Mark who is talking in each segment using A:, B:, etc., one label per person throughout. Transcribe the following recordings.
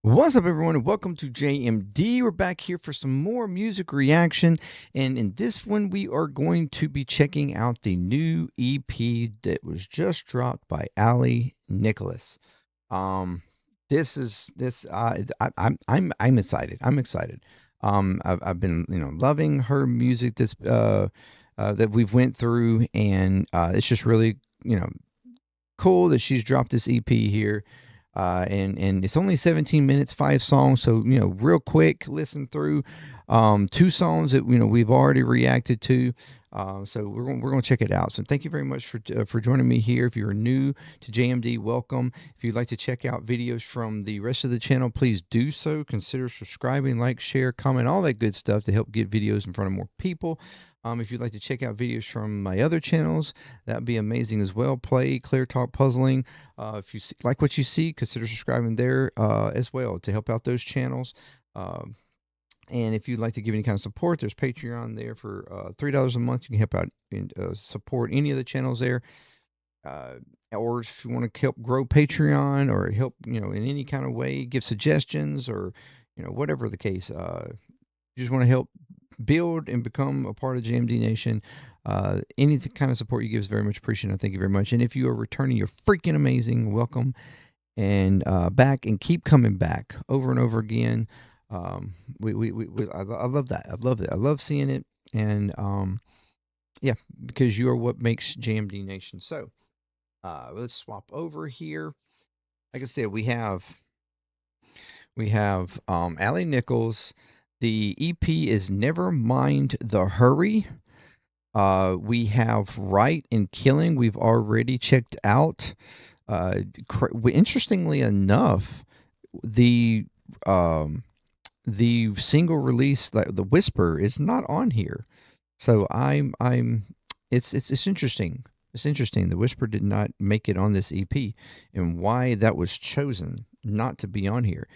A: What's up, everyone, and welcome to JMD. We're back here for some more music reaction, and in this one, we are going to be checking out the new EP that was just dropped by Ali Nicholas. This is this. I'm excited. I'm excited. I've been loving her music that we've went through, and it's just really cool that she's dropped this EP here. And it's only 17 minutes, 5 songs, so real quick listen through. 2 songs that we've already reacted to, so we're going to check it out. So thank you very much for joining me here. If you're new to JMD, welcome. If you'd like to check out videos from the rest of the channel, please do so. Consider subscribing, like, share, comment, all that good stuff to help get videos in front of more people. If you'd like to check out videos from my other channels, that would be amazing as well. Play, ClearTalk, Puzzling. If you like what you see, consider subscribing there as well to help out those channels. And if you'd like to give any kind of support, there's Patreon there for $3 a month. You can help out and support any of the channels there. Or if you want to help grow Patreon or help, in any kind of way, give suggestions or, whatever the case, you just want to help build and become a part of JMD Nation. Any kind of support you give is very much appreciated. Thank you very much. And if you are returning, you're freaking amazing. Welcome and back, and keep coming back over and over again. I love that. I love it. I love seeing it. And yeah, because you are what makes JMD Nation. So let's swap over here. Like I said, we have Ali Nichols. The EP is Nevermind the Hurry. We have Right and Killing. We've already checked out. Interestingly enough, the single release, like the Whisper, is not on here. So it's interesting. It's interesting. The Whisper did not make it on this EP, and why that was chosen not to be on here.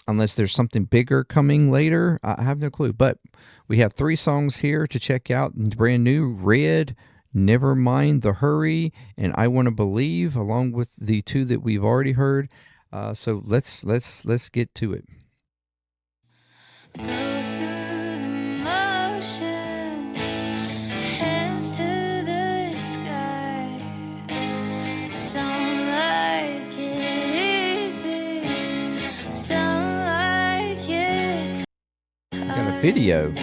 A: Unless there's something bigger coming later, I have no clue. But we have 3 songs here to check out, brand new: Red, Nevermind the Hurry, and I Want to Believe, along with the 2 that we've already heard. So let's get to it. Video.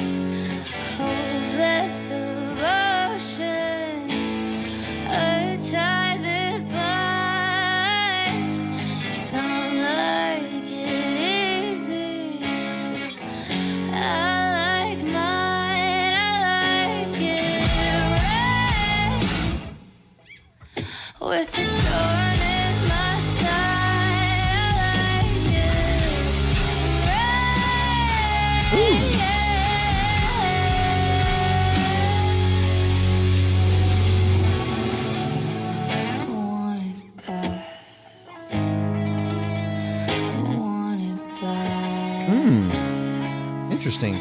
A: Interesting.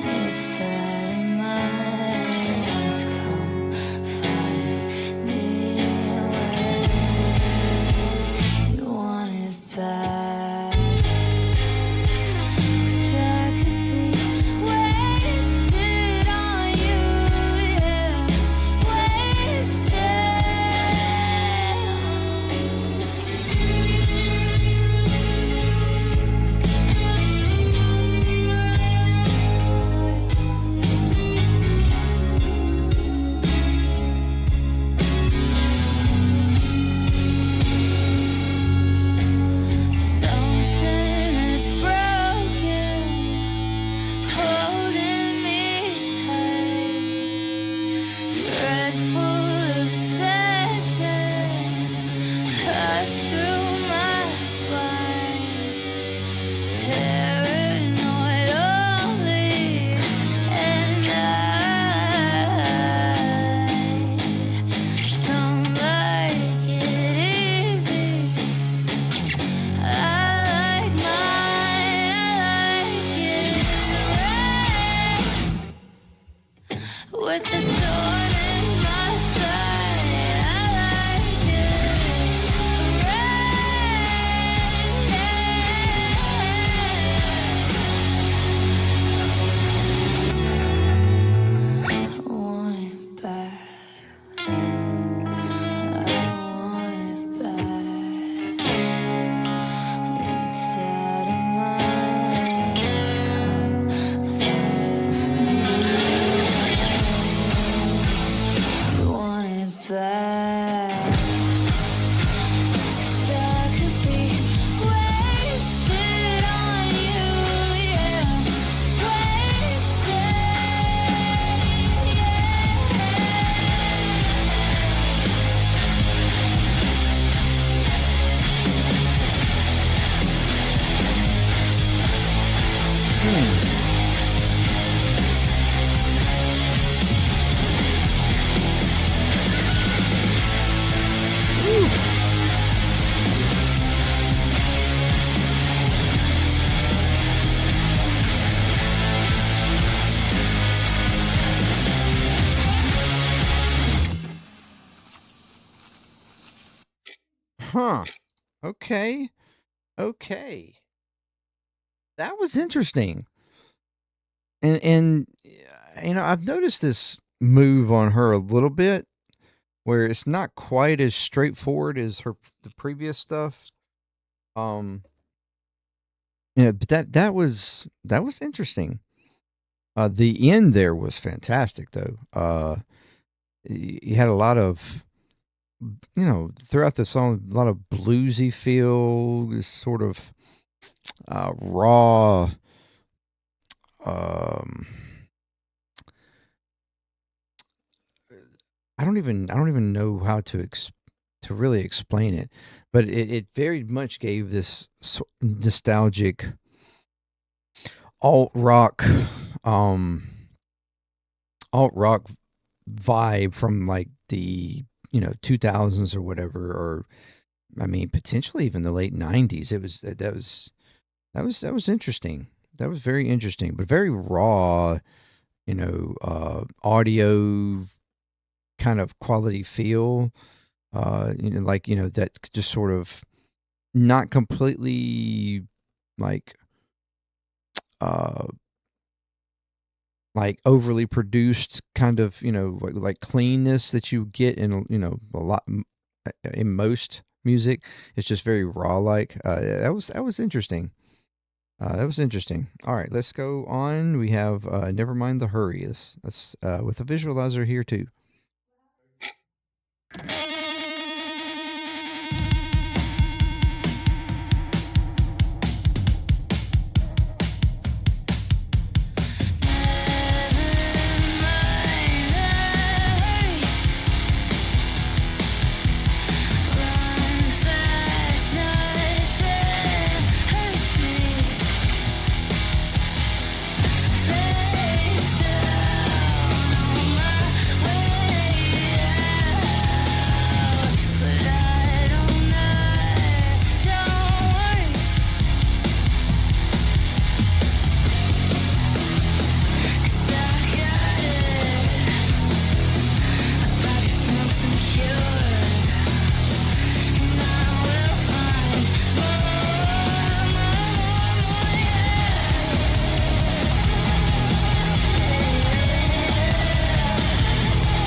A: Huh. Okay. Okay. That was interesting. And I've noticed this move on her a little bit where it's not quite as straightforward as the previous stuff. But that was interesting. The end there was fantastic though. You had a lot of, throughout the song, a lot of bluesy feel, this sort of raw. Um, I don't even know how to really explain it, but it very much gave this nostalgic alt rock, um, alt rock vibe from like the 2000s or whatever, or I mean potentially even the late 90s. That was interesting. That was very interesting, but very raw, audio kind of quality feel. That just sort of not completely like uh like overly produced kind of like cleanness that you get in a lot in most music. It's just very raw like that was interesting. That was interesting. All right, let's go on. We have Nevermind the Hurry. That's with a visualizer here too.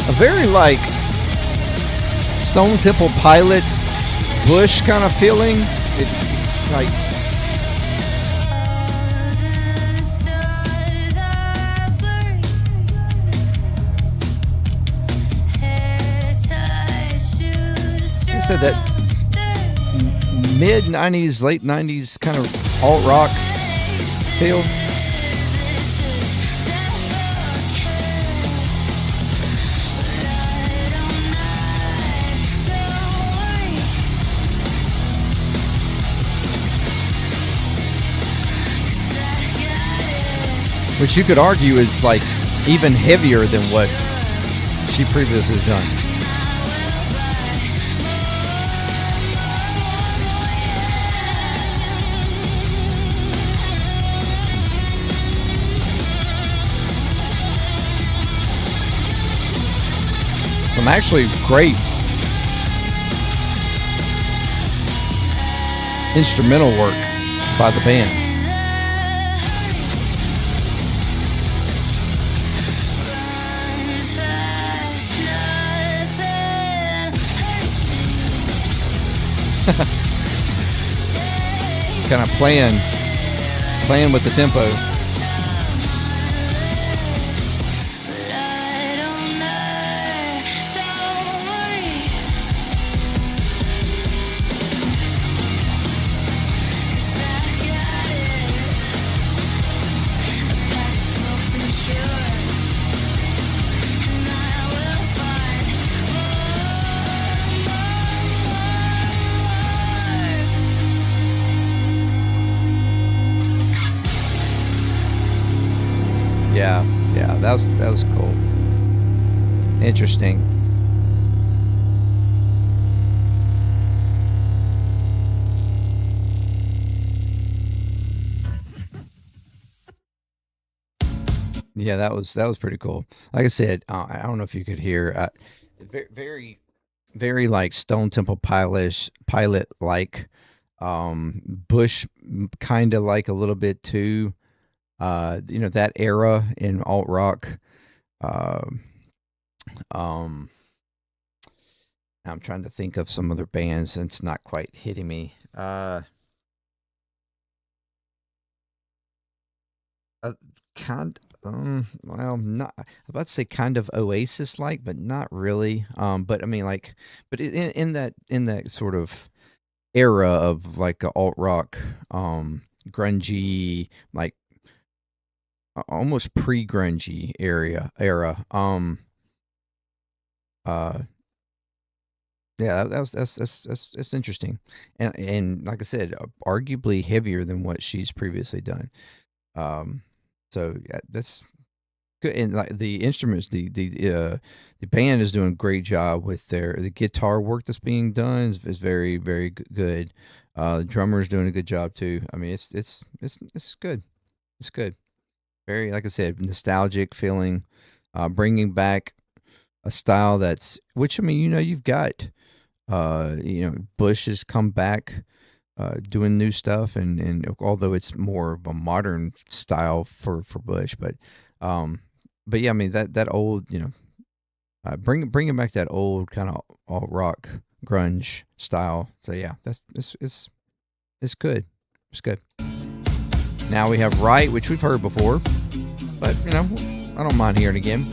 A: A very like Stone Temple Pilots, Bush kind of feeling. It like I said that mid 90s, late 90s kind of alt rock feel. Which you could argue is like even heavier than what she previously has done. Some actually great instrumental work by the band. Kind of playing with the tempo. Yeah, that was cool. Interesting. Yeah, that was pretty cool. Like I said, I don't know if you could hear very, very very like Stone Temple Pilot like, Bush kind of like a little bit too. That era in alt rock. Um, um, I'm trying to think of some other bands, and it's not quite hitting me. Uh kind well, not I'm about to say kind of Oasis like, but not really. But I mean, like, but in that sort of era of like a alt rock, grungy, like almost pre grungy era. Uh, yeah, that's interesting, and like I said, arguably heavier than what she's previously done. Um, so yeah, that's good. And like the instruments, the band is doing a great job with the guitar work that's being done is very very good. The drummer's doing a good job too. I mean, it's good. It's good. Very, like I said, nostalgic feeling, bringing back a style that's, which I mean, you've got, Bush has come back, doing new stuff, and although it's more of a modern style for Bush, but yeah, I mean that old, bringing back that old kind of alt rock grunge style. So yeah, that's it's good. It's good. Now we have Right, which we've heard before, but I don't mind hearing again.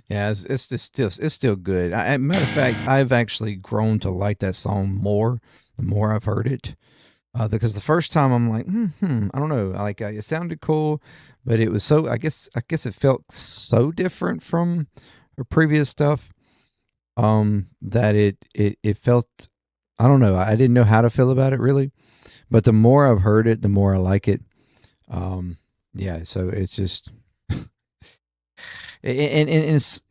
A: Yeah, it's still good. Matter of fact, I've actually grown to like that song more the more I've heard it. Because the first time I'm like, I don't know, like it sounded cool, but it was so. I guess it felt so different her previous stuff, that it felt, I don't know, I didn't know how to feel about it really, but the more I've heard it, the more I like it. Yeah, so it's just, and it's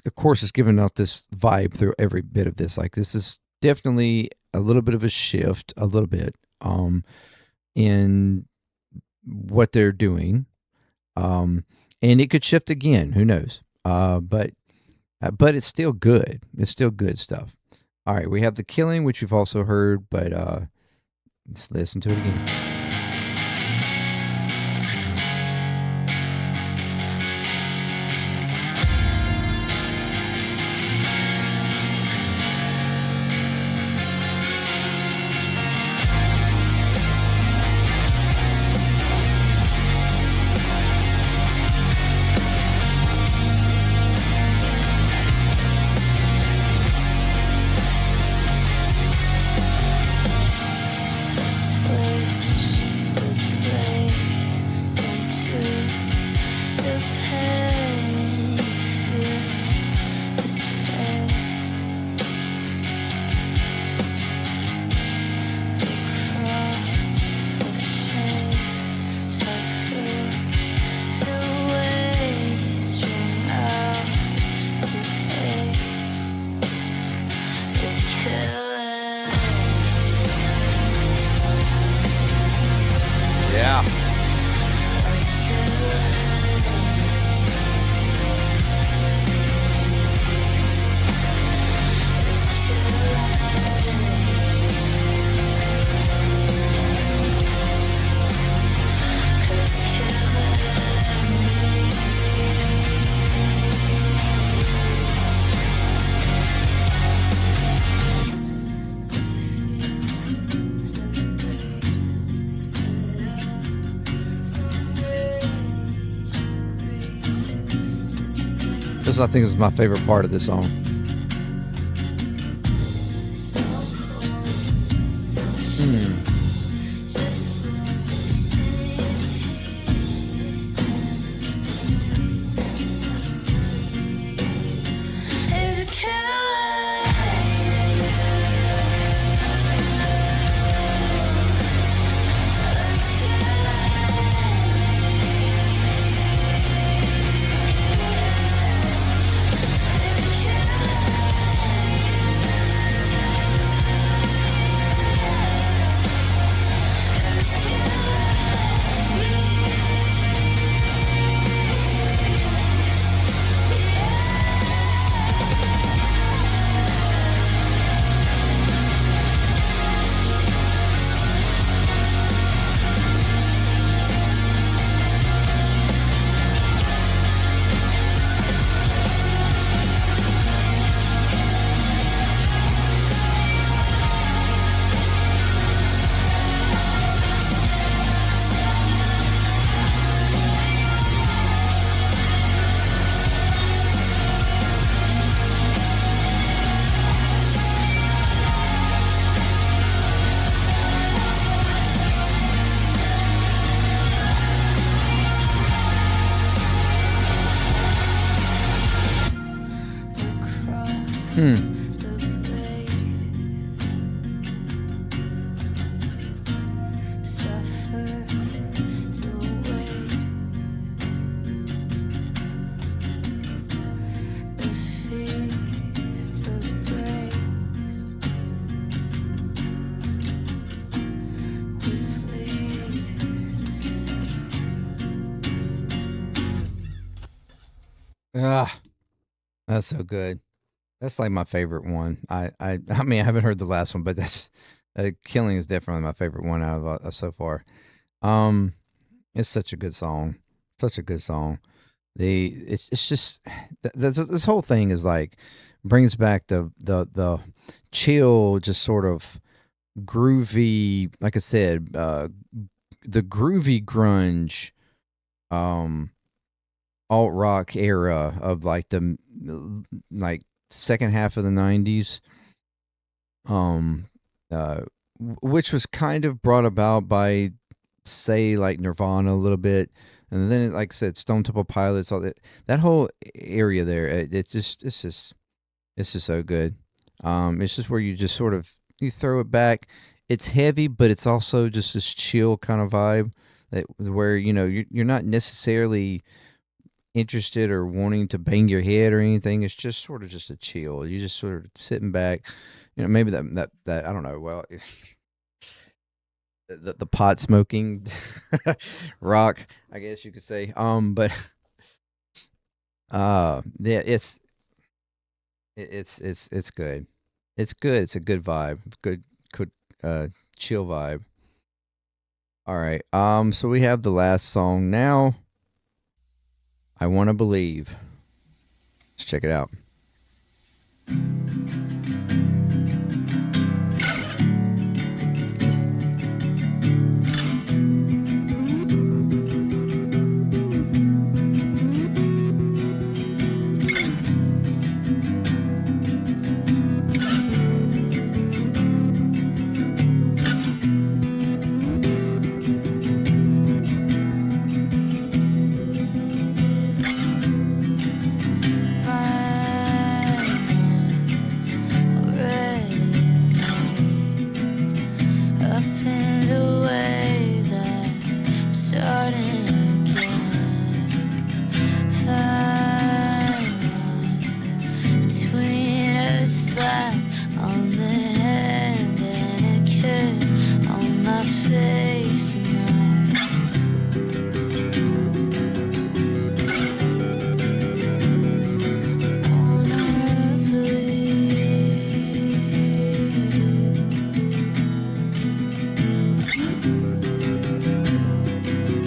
A: of course it's giving out this vibe through every bit of this. Like this is definitely a little bit of a shift, a little bit, in what they're doing, and it could shift again. Who knows? But it's still good. It's still good stuff. All right, we have The Killing, which you've also heard, but let's listen to it again. This, I think, is my favorite part of this song. Ah, that's so good. That's like my favorite one. I mean, I haven't heard the last one, but that's Killing is definitely my favorite one out of so far. Um, it's such a good song. Such a good song. It's just this whole thing is like brings back the chill, just sort of groovy. Like I said, the groovy grunge, alt rock era of like the like second half of the 90s, um which was kind of brought about by, say, like Nirvana a little bit, And then, like I said, Stone Temple Pilots, all that whole area there, it's just so good. It's just where you just sort of you throw it back. It's heavy, but it's also just this chill kind of vibe that where you're not necessarily interested or wanting to bang your head or anything. It's just sort of just a chill. You just sort of sitting back. Maybe that I don't know. Well, the pot smoking rock, I guess you could say. But yeah, it's good. It's good. It's a good vibe. Good chill vibe. All right. So we have the last song now. I Want to Believe. Let's check it out.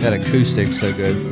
A: That acoustic so good.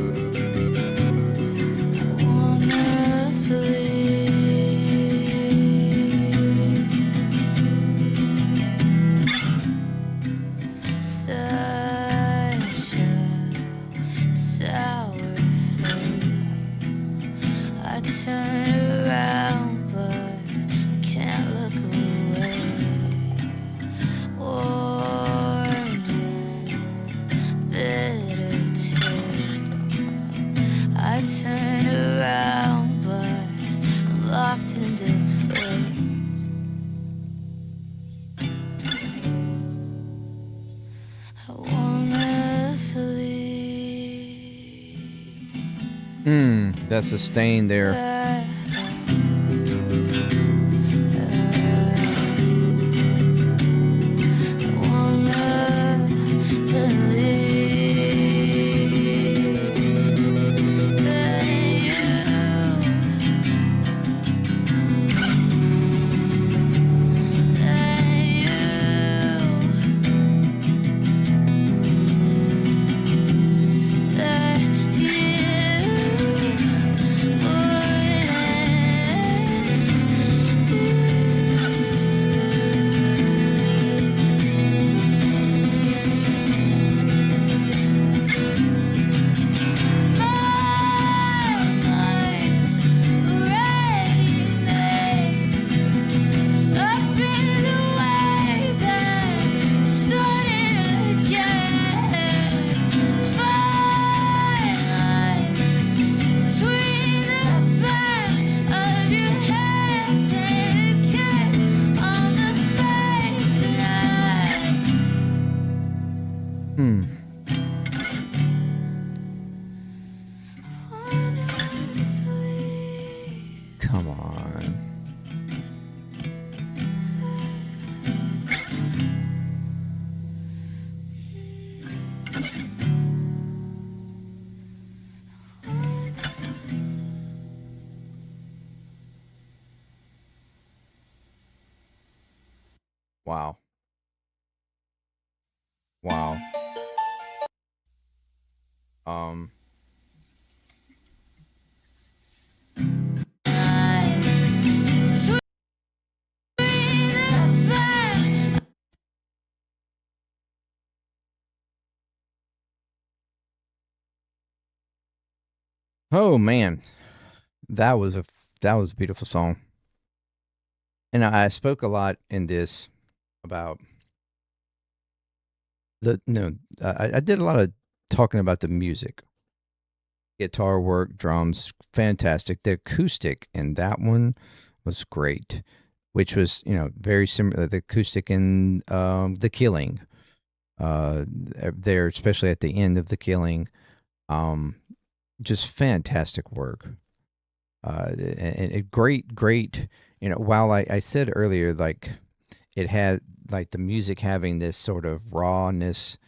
A: That's the stain there. Come on. Wow. Wow. Oh man, that was a beautiful song. And I spoke a lot in this about I did a lot of talking about the music Guitar work, drums, fantastic. The acoustic in that one was great, which was, very similar. The acoustic in The Killing, there, especially at the end of The Killing, um, just fantastic work. And great. While I said earlier, like, it had, like, the music having this sort of rawness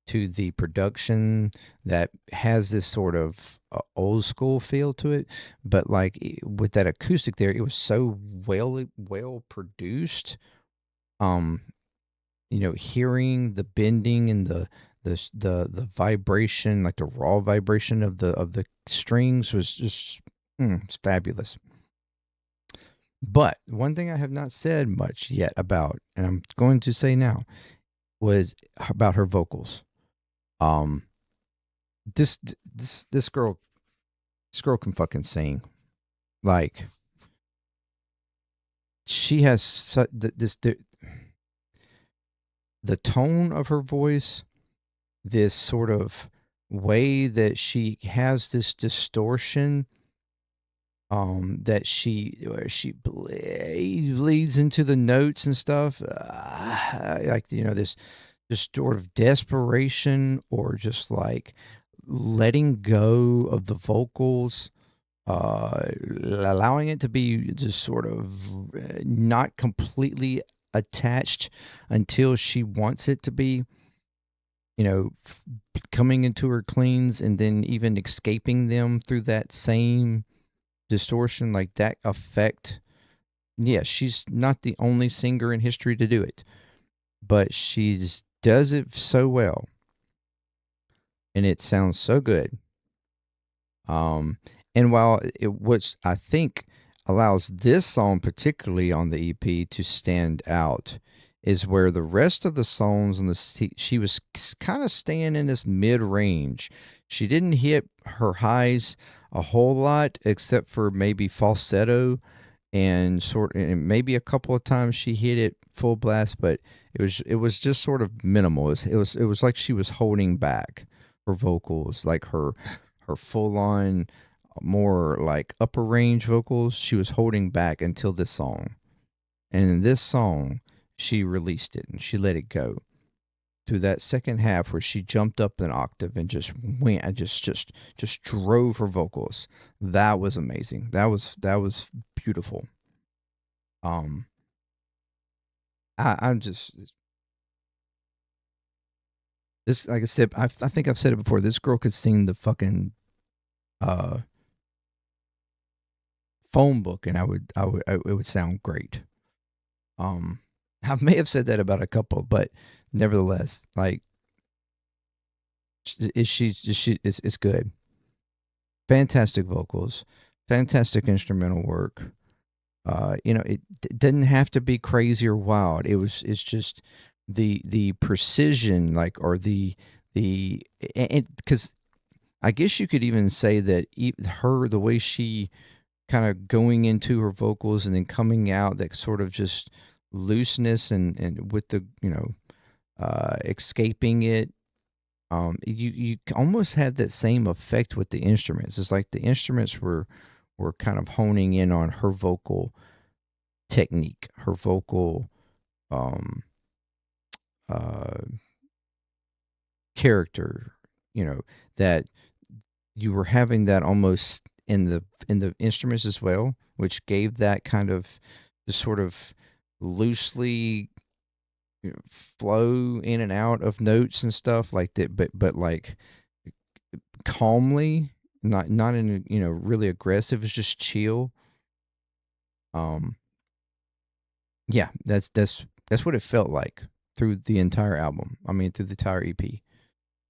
A: to the production that has this sort of old school feel to it, but like with that acoustic there, it was so well produced. Um, hearing the bending and the vibration, like the raw vibration of the strings, was just it's fabulous. But one thing I have not said much yet about, and I'm going to say now, was about her vocals. Um, this girl can fucking sing. Like, she has the tone of her voice, this sort of way that she has this distortion, that she bleeds into the notes and stuff, like, this sort of desperation, or just like letting go of the vocals, allowing it to be just sort of not completely attached until she wants it to be, coming into her cleans and then even escaping them through that same distortion, like that effect. Yeah, she's not the only singer in history to do it, but she's does it so well, and it sounds so good. Um, and while it, which I think allows this song particularly on the EP to stand out, is where the rest of the songs on the she was kind of staying in this mid range. She didn't hit her highs a whole lot, except for maybe falsetto, and maybe a couple of times she hit it full blast, but it was just sort of minimal. It was like she was holding back her vocals, like her full on, more like upper range vocals. She was holding back until this song, and in this song, she released it and she let it go through that second half where she jumped up an octave and just went and just drove her vocals. That was amazing. That was beautiful. Um, I'm just this, like I said, I think I've said it before. This girl could sing the fucking uh phone book, and it would sound great. Um, I may have said that about a couple, but nevertheless, like, it's good. Fantastic vocals, fantastic instrumental work. It didn't have to be crazy or wild. It's just the precision, like, or the because I guess you could even say that the way she kind of going into her vocals and then coming out, that sort of just looseness, and with the, escaping it, you almost had that same effect with the instruments. It's like the instruments were kind of honing in on her vocal technique, her vocal um uh character, that you were having that almost in the instruments as well, which gave that kind of just sort of loosely, flow in and out of notes and stuff like that, but like calmly, not in really aggressive. It's just chill. Um, yeah, that's what it felt like through the entire album. I mean, through the entire EP.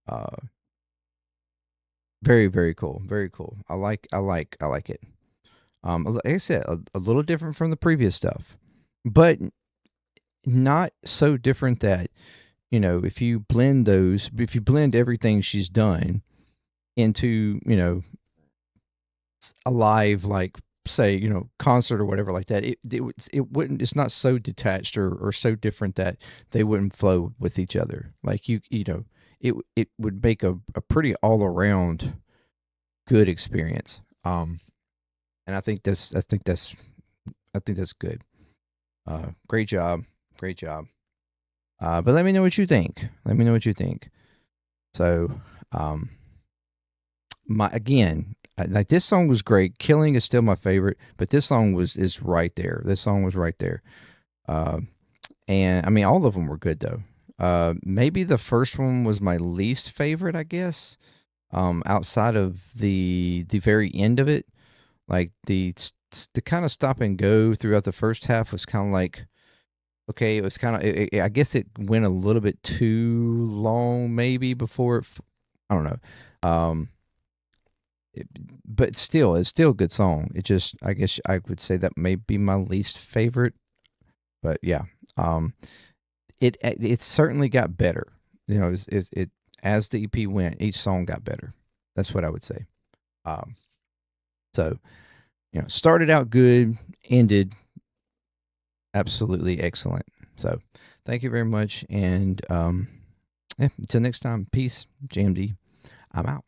A: Uh, very, very cool. Very cool. I like it. Like I said, a little different from the previous stuff, but not so different that, if you blend everything she's done into, a live, like, say, concert or whatever like that, it wouldn't, it's not so detached, or so different that they wouldn't flow with each other. Like, it would make a pretty all around good experience. And I think that's good. Great job. But let me know what you think. So, like this song was great. Killing is still my favorite, but this song is right there. This song was right there. And I mean, all of them were good though. Maybe the first one was my least favorite, I guess. Outside of the very end of it, like the kind of stop and go throughout the first half was kind of like, okay, it was kind of, I guess it went a little bit too long maybe before I don't know. But still, it's still a good song. It just, I guess I would say that may be my least favorite. But yeah, it certainly got better. You know, it as the EP went, each song got better. That's what I would say. So, you know, started out good, ended absolutely excellent. So, thank you very much, and until next time, peace, JMD. I'm out.